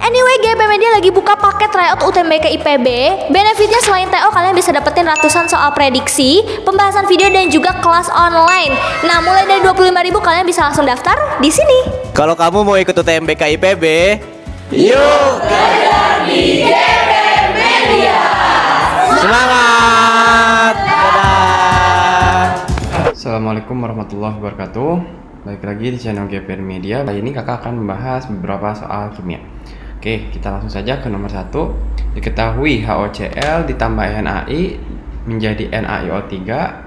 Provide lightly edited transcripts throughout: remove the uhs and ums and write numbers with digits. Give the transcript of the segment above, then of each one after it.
Anyway, GP Media lagi buka paket tryout UTBK IPB. Benefitnya selain TO, kalian bisa dapetin ratusan soal prediksi, pembahasan video dan juga kelas online. Nah, mulai dari 25.000 kalian bisa langsung daftar di sini. Kalau kamu mau ikut UTBK IPB, yuk kerja di GP Media. Semangat! Dadah! Assalamualaikum warahmatullahi wabarakatuh. Balik lagi di channel GP Media. Kali ini kakak akan membahas beberapa soal kimia. Oke, kita langsung saja ke nomor 1. Diketahui HOCl ditambah NaI menjadi NaIO3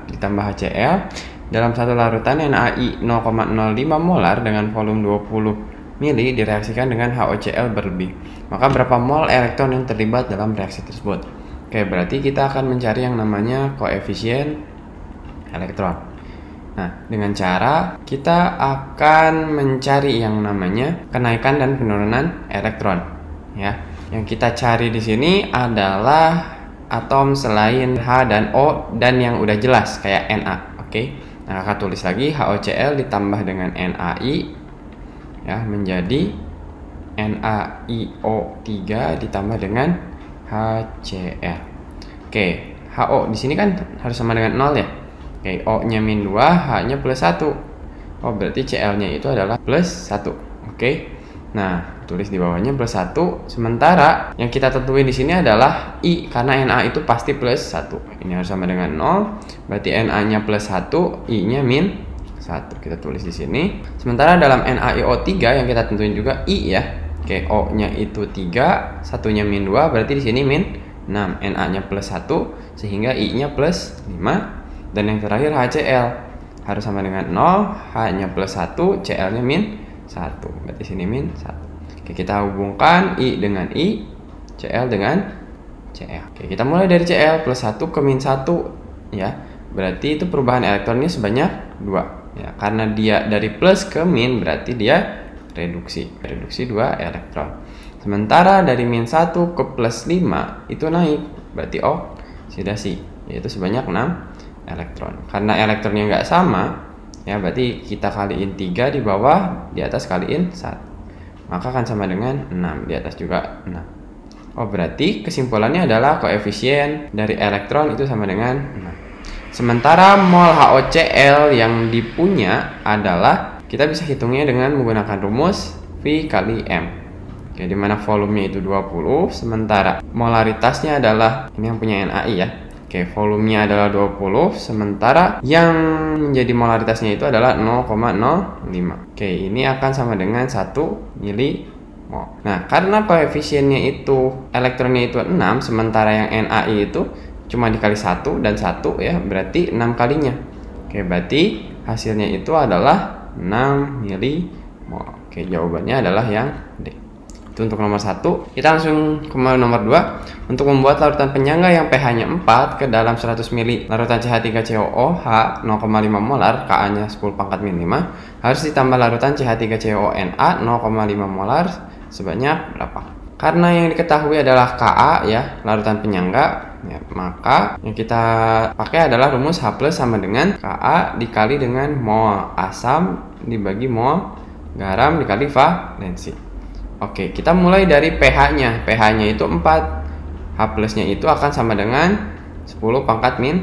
ditambah HCl dalam satu larutan NaI 0,05 molar dengan volume 20 mili direaksikan dengan HOCl berlebih. Maka berapa mol elektron yang terlibat dalam reaksi tersebut? Oke, berarti kita akan mencari yang namanya koefisien elektron. Nah, dengan cara kita akan mencari yang namanya kenaikan dan penurunan elektron, ya. Yang kita cari di sini adalah atom selain H dan O dan yang udah jelas kayak Na. Oke. Nah, kakak tulis lagi HOCl ditambah dengan NaI ya menjadi NaIO3 ditambah dengan HCl. Oke, HO di sini kan harus sama dengan 0 ya. Oke, O-nya min 2, H-nya plus 1. Oh, berarti Cl-nya itu adalah plus 1. Oke. Nah, tulis di bawahnya plus 1. Sementara yang kita tentuin di sini adalah I, karena Na itu pasti plus 1. Ini harus sama dengan 0. Berarti Na-nya plus 1, I-nya min 1. Kita tulis di sini. Sementara dalam NaIO3 yang kita tentuin juga I ya. Oke, O-nya itu 3, 1-nya min 2, berarti di sini min 6. Na-nya plus 1, sehingga I-nya plus 5. Dan yang terakhir HCl harus sama dengan 0, H-nya plus 1, Cl-nya min 1. Berarti sini min 1. Oke, kita hubungkan I dengan I, Cl dengan Cl. Oke, kita mulai dari Cl plus 1 ke min 1 ya. Berarti itu perubahan elektronnya sebanyak 2 ya. Karena dia dari plus ke min berarti dia reduksi 2 elektron. Sementara dari min 1 ke plus 5 itu naik, berarti oksidasi, yaitu sebanyak 6 elektron. Karena elektronnya nggak sama ya, berarti kita kaliin 3 di bawah, di atas kaliin 1, maka akan sama dengan 6, di atas juga 6. Oh, berarti kesimpulannya adalah koefisien dari elektron itu sama dengan 6. Sementara mol HOCl yang dipunya adalah, kita bisa hitungnya dengan menggunakan rumus V kali M. Oke, dimana volumenya itu 20, sementara molaritasnya adalah, ini yang punya NaI ya. Oke, volumenya adalah 20, sementara yang menjadi molaritasnya itu adalah 0,05. Oke, ini akan sama dengan 1 milimol. Nah, karena koefisiennya itu, elektronnya itu 6, sementara yang NaI itu cuma dikali 1 dan 1 ya, berarti 6 kalinya. Oke, berarti hasilnya itu adalah 6 milimol. Oke, jawabannya adalah yang D. Itu untuk nomor 1. Kita langsung ke nomor 2. Untuk membuat larutan penyangga yang pH-nya 4 ke dalam 100 ml larutan CH3COOH 0,5 molar, Ka-nya 10⁻⁵, harus ditambah larutan CH3COONa 0,5 molar sebanyak berapa? Karena yang diketahui adalah Ka ya, larutan penyangga ya, maka yang kita pakai adalah rumus H+ sama dengan Ka dikali dengan mol asam dibagi mol garam dikali valensi. Oke, kita mulai dari pH-nya. pH-nya itu 4. H+-nya itu akan sama dengan 10⁻⁴.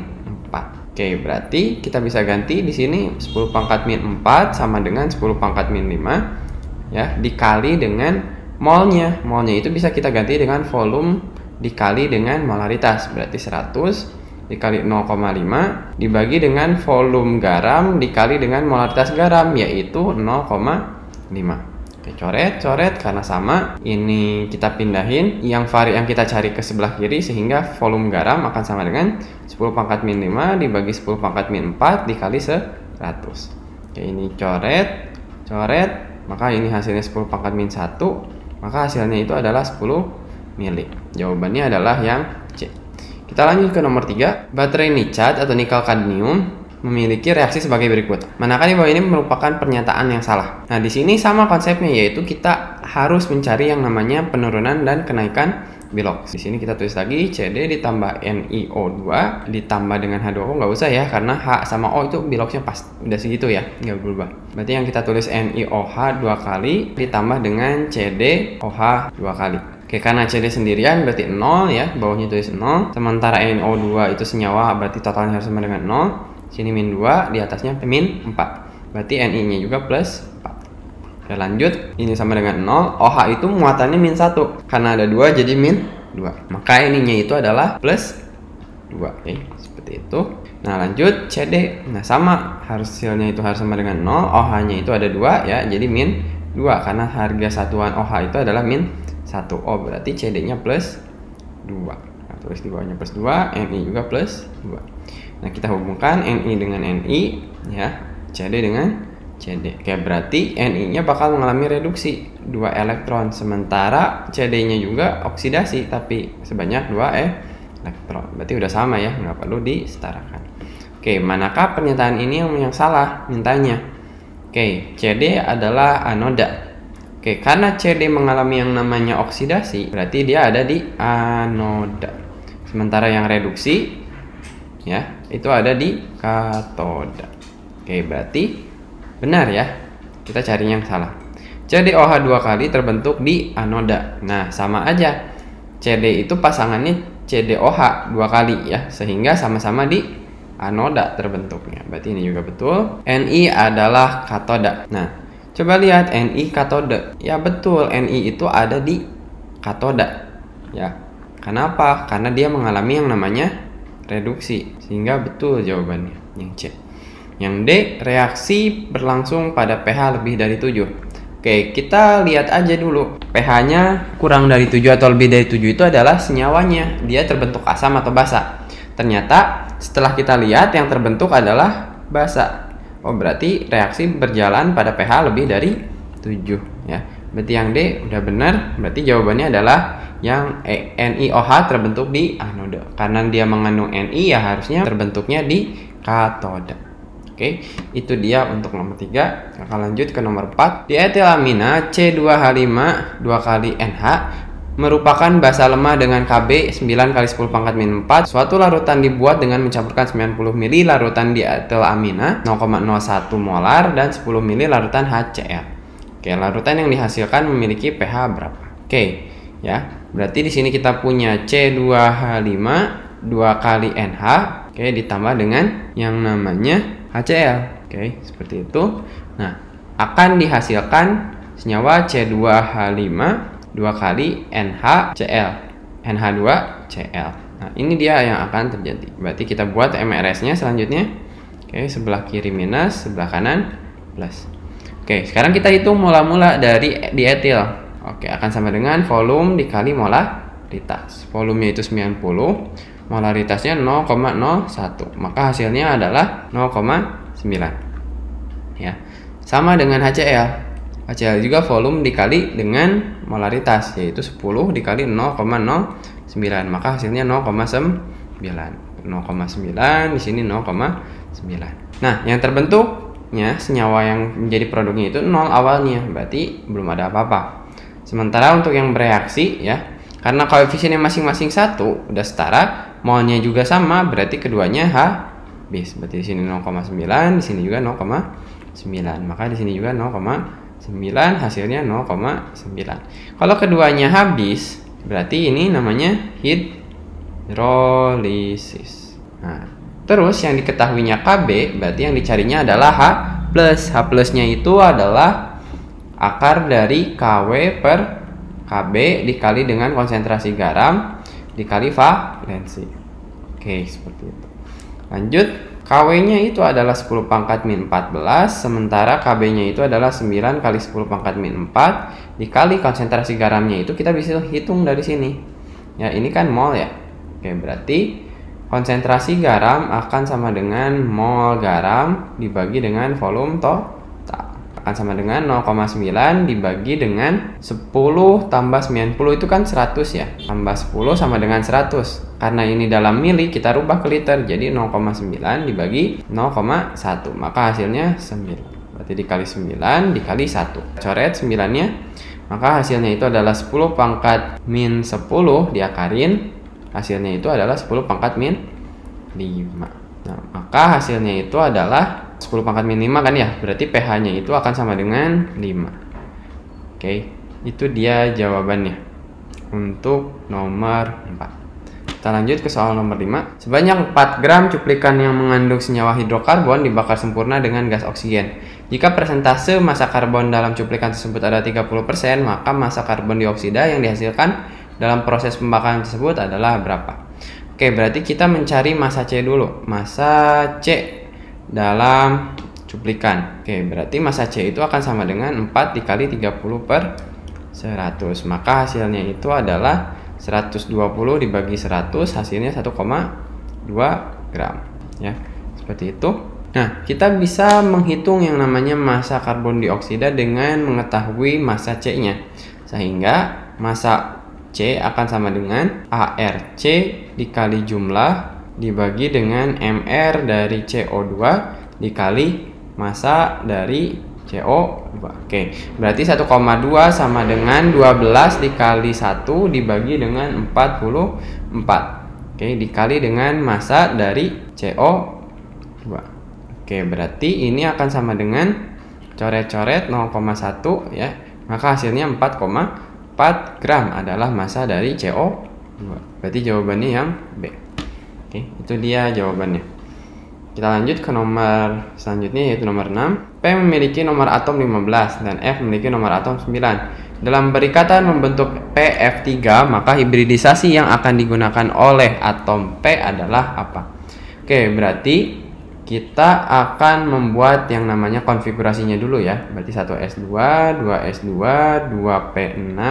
Oke, berarti kita bisa ganti di sini 10⁻⁴ sama dengan 10⁻⁵ ya, dikali dengan molnya. Molnya itu bisa kita ganti dengan volume dikali dengan molaritas. Berarti 100 dikali 0,5 dibagi dengan volume garam dikali dengan molaritas garam, yaitu 0,5. Oke, coret karena sama. Ini kita pindahin yang yang kita cari ke sebelah kiri, sehingga volume garam akan sama dengan 10⁻⁵ dibagi 10⁻⁴ dikali 100. Oke, ini coret, maka ini hasilnya 10⁻⁴, maka hasilnya itu adalah 10 mili. Jawabannya adalah yang C. Kita lanjut ke nomor 3. Baterai nicat atau nikel kadmium memiliki reaksi sebagai berikut. Manakah di bawah ini merupakan pernyataan yang salah? Nah, di sini sama konsepnya, yaitu kita harus mencari yang namanya penurunan dan kenaikan bilok. Di sini kita tulis lagi CD ditambah NiO2 ditambah dengan H2O, nggak usah ya karena H sama O itu biloknya pas, udah segitu ya, nggak berubah. Berarti yang kita tulis NiOH 2 kali ditambah dengan CdOH 2 kali. Oke, karena CD sendirian berarti 0 ya, bawahnya tulis 0. Sementara NO2 itu senyawa, berarti totalnya harus sama dengan 0. Sini min 2, di atasnya min 4. Berarti Ni-nya juga plus 4. Oke, lanjut. Ini sama dengan 0. OH itu muatannya min 1. Karena ada 2 jadi min 2. Maka Ni-nya itu adalah plus 2. Oke, seperti itu. Nah, lanjut CD. Nah, sama. Hasilnya itu harus sama dengan 0. OH-nya itu ada 2 ya, jadi min 2. Karena harga satuan OH itu adalah min 1. Oh, berarti CD-nya plus 2. Nah, tulis di bawahnya plus 2. Ni juga plus 2. Nah, kita hubungkan Ni dengan Ni ya. CD dengan CD. Oke, berarti Ni-nya bakal mengalami reduksi 2 elektron, sementara CD-nya juga oksidasi tapi sebanyak 2 elektron. Berarti udah sama ya, nggak perlu disetarakan. Oke, manakah pernyataan ini yang salah mintanya? Oke, CD adalah anoda. Oke, karena CD mengalami yang namanya oksidasi, berarti dia ada di anoda. Sementara yang reduksi ya, itu ada di katoda. Oke, berarti benar ya. Kita cari yang salah. CdOH 2 kali terbentuk di anoda. Nah, sama aja. CD itu pasangannya CdOH 2 kali ya, sehingga sama-sama di anoda terbentuknya. Berarti ini juga betul. Ni adalah katoda. Nah, coba lihat Ni katoda. Ya betul, Ni itu ada di katoda. Ya. Kenapa? Karena dia mengalami yang namanya reduksi. Sehingga betul jawabannya yang C. Yang D, reaksi berlangsung pada pH lebih dari 7. Oke, kita lihat aja dulu. pH-nya kurang dari 7 atau lebih dari 7 itu adalah senyawanya. Dia terbentuk asam atau basa. Ternyata setelah kita lihat yang terbentuk adalah basa. Oh, berarti reaksi berjalan pada pH lebih dari 7 ya. Berarti yang D udah benar. Berarti jawabannya adalah yang NiOH terbentuk di anoda. Karena dia mengandung Ni ya harusnya terbentuknya di katoda. Oke, itu dia untuk nomor 3. Akan lanjut ke nomor 4. Dietilamina C2H5 2 kali NH merupakan basa lemah dengan Kb 9 kali 10 pangkat min 4. Suatu larutan dibuat dengan mencampurkan 90 ml larutan dietilamina 0,01 molar dan 10 ml larutan HCl. Oke, larutan yang dihasilkan memiliki pH berapa? Oke, ya. Berarti di sini kita punya C2H5 2 kali NH, oke, ditambah dengan yang namanya HCl. Oke, seperti itu. Nah, akan dihasilkan senyawa C2H5 2 kali NHCl. NH2Cl. Nah, ini dia yang akan terjadi. Berarti kita buat MRS-nya selanjutnya. Oke, sebelah kiri minus, sebelah kanan plus. Oke, sekarang kita hitung mula-mula dari dietil. Oke, akan sama dengan volume dikali molaritas. Volumenya itu 90. Molaritasnya 0,01, maka hasilnya adalah 0,9 ya. Sama dengan HCl. HCl juga volume dikali dengan molaritas, yaitu 10 dikali 0,09, maka hasilnya 0,9. 0,9 di sini 0,9. Nah, yang terbentuknya senyawa yang menjadi produknya itu 0 awalnya, berarti belum ada apa-apa. Sementara untuk yang bereaksi ya, karena koefisiennya masing-masing 1 udah setara, molnya juga sama, berarti keduanya habis. Berarti di sini 0,9, di sini juga 0,9. Maka di sini juga 0,9, hasilnya 0,9. Kalau keduanya habis, berarti ini namanya hidrolisis. Nah, terus yang diketahuinya Kb, berarti yang dicarinya adalah H+. H plusnya itu adalah akar dari Kw per Kb dikali dengan konsentrasi garam dikali valensi. Oke, seperti itu. Lanjut, Kw-nya itu adalah 10 pangkat min 14, sementara Kb-nya itu adalah 9 kali 10 pangkat min 4 dikali konsentrasi garamnya itu kita bisa hitung dari sini. Ya, ini kan mol ya. Oke, berarti konsentrasi garam akan sama dengan mol garam dibagi dengan volume total. Akan sama dengan 0,9 dibagi dengan 10 tambah 90 itu kan 100 ya. Tambah 10 sama dengan 100. Karena ini dalam mili, kita rubah ke liter. Jadi 0,9 dibagi 0,1. Maka hasilnya 9. Berarti dikali 9 dikali 1. Coret 9-nya. Maka hasilnya itu adalah 10 pangkat min 10 diakarin. Hasilnya itu adalah 10 pangkat min 5. Nah, maka hasilnya itu adalah 10 pangkat min 5 kan ya. Berarti pH-nya itu akan sama dengan 5. Oke, itu dia jawabannya untuk nomor 4. Kita lanjut ke soal nomor 5. Sebanyak 4 gram cuplikan yang mengandung senyawa hidrokarbon dibakar sempurna dengan gas oksigen. Jika persentase massa karbon dalam cuplikan tersebut ada 30%, maka massa karbon dioksida yang dihasilkan dalam proses pembakaran tersebut adalah berapa? Oke, berarti kita mencari massa C dulu. Massa C dalam cuplikan. Oke, berarti massa C itu akan sama dengan 4 dikali 30/100. Maka hasilnya itu adalah 120 dibagi 100, hasilnya 1,2 gram. Ya, seperti itu. Nah, kita bisa menghitung yang namanya massa karbon dioksida dengan mengetahui massa C-nya. Sehingga massa C akan sama dengan ARC dikali jumlah dibagi dengan MR dari CO2 dikali massa dari CO2. Oke, berarti 1,2 sama dengan 12 dikali 1 dibagi dengan 44. Oke, dikali dengan massa dari CO2. Oke, berarti ini akan sama dengan coret-coret 0,1 ya. Maka hasilnya 4,4 gram adalah massa dari CO2. Berarti jawabannya yang B. Oke, itu dia jawabannya. Kita lanjut ke nomor selanjutnya, yaitu nomor 6. P memiliki nomor atom 15 dan F memiliki nomor atom 9. Dalam perikatan membentuk PF3, maka hibridisasi yang akan digunakan oleh atom P adalah apa? Oke, berarti kita akan membuat yang namanya konfigurasinya dulu ya. Berarti 1S2, 2S2, 2P6,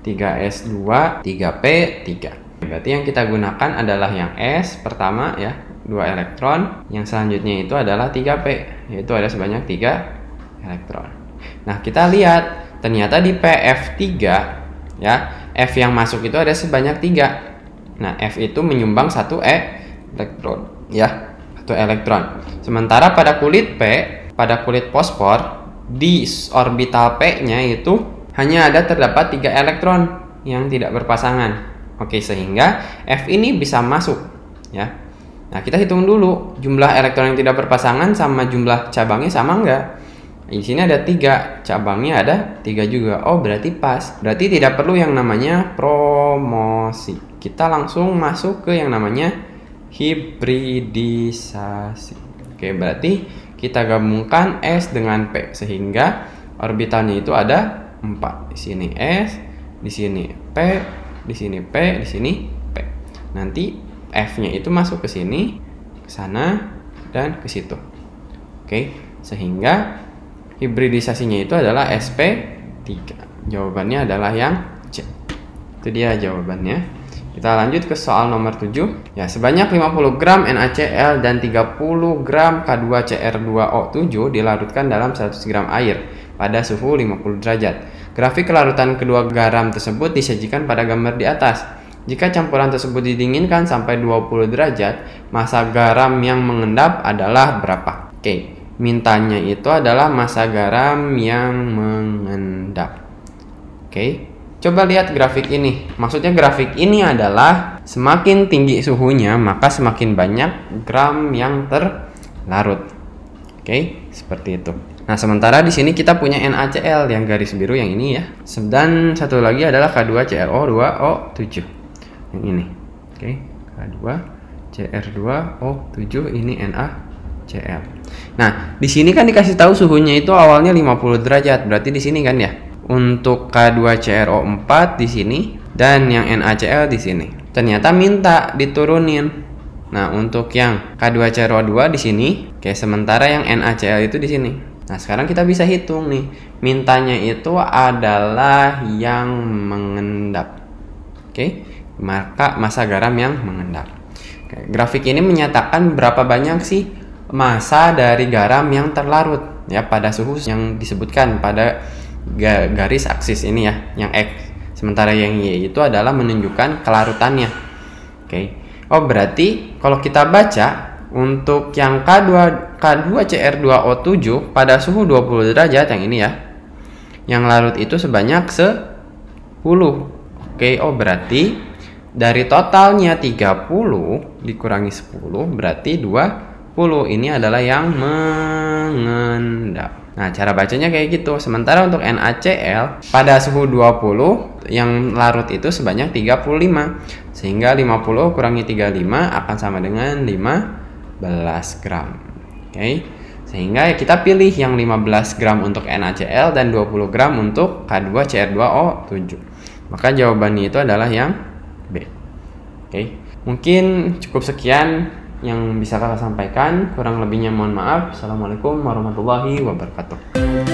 3S2, 3P3. Berarti yang kita gunakan adalah yang S pertama ya, 2 elektron. Yang selanjutnya itu adalah 3P, yaitu ada sebanyak 3 elektron. Nah, kita lihat ternyata di PF3 ya, F yang masuk itu ada sebanyak 3. Nah, F itu menyumbang 1 elektron ya. Elektron. Sementara pada kulit P, pada kulit fosfor, di orbital P-nya itu hanya terdapat 3 elektron yang tidak berpasangan. Oke, sehingga F ini bisa masuk ya. Nah, kita hitung dulu jumlah elektron yang tidak berpasangan sama jumlah cabangnya sama enggak? Di sini ada 3, cabangnya ada 3 juga. Oh, berarti pas. Berarti tidak perlu yang namanya promosi. Kita langsung masuk ke yang namanya hibridisasi. Oke, berarti kita gabungkan S dengan P sehingga orbitalnya itu ada 4. Di sini S, di sini P, di sini P, di sini P. Nanti F-nya itu masuk ke sini, ke sana, dan ke situ. Oke, sehingga hibridisasinya itu adalah sp3. Jawabannya adalah yang C. Itu dia jawabannya. Kita lanjut ke soal nomor 7. Ya, sebanyak 50 gram NaCl dan 30 gram K2Cr2O7 dilarutkan dalam 100 gram air pada suhu 50 derajat. Grafik kelarutan kedua garam tersebut disajikan pada gambar di atas. Jika campuran tersebut didinginkan sampai 20 derajat, massa garam yang mengendap adalah berapa? Oke, mintanya itu adalah massa garam yang mengendap. Oke. Coba lihat grafik ini. Maksudnya grafik ini adalah semakin tinggi suhunya, maka semakin banyak gram yang terlarut. Oke, seperti itu. Nah, sementara di sini kita punya NaCl yang garis biru yang ini ya. Dan satu lagi adalah K2CrO2O7. Yang ini. Oke, K2CR2O7 ini NaCl. Nah, di sini kan dikasih tahu suhunya itu awalnya 50 derajat. Berarti di sini kan ya. Untuk K2CrO4 di sini dan yang NaCl di sini. Ternyata minta diturunin. Nah, untuk yang K2CrO2 di sini, oke, sementara yang NaCl itu di sini. Nah, sekarang kita bisa hitung nih. Mintanya itu adalah yang mengendap. Oke, maka massa garam yang mengendap. Oke, grafik ini menyatakan berapa banyak sih massa dari garam yang terlarut ya pada suhu yang disebutkan pada garis aksis ini ya, yang X. Sementara yang Y itu adalah menunjukkan kelarutannya. Oke. Oh, berarti kalau kita baca untuk yang K2CR2O7 pada suhu 20 derajat yang ini ya. Yang larut itu sebanyak 10. Oke, oh berarti dari totalnya 30 dikurangi 10 berarti 20. Ini adalah yang mengendap. Nah, cara bacanya kayak gitu. Sementara untuk NaCl pada suhu 20 yang larut itu sebanyak 35. Sehingga 50 kurangi 35 akan sama dengan 15 gram. Oke. Sehingga kita pilih yang 15 gram untuk NaCl dan 20 gram untuk K2Cr2O7. Maka jawabannya itu adalah yang B. Oke. Mungkin cukup sekian yang bisa kakak sampaikan. Kurang lebihnya mohon maaf. Assalamualaikum warahmatullahi wabarakatuh.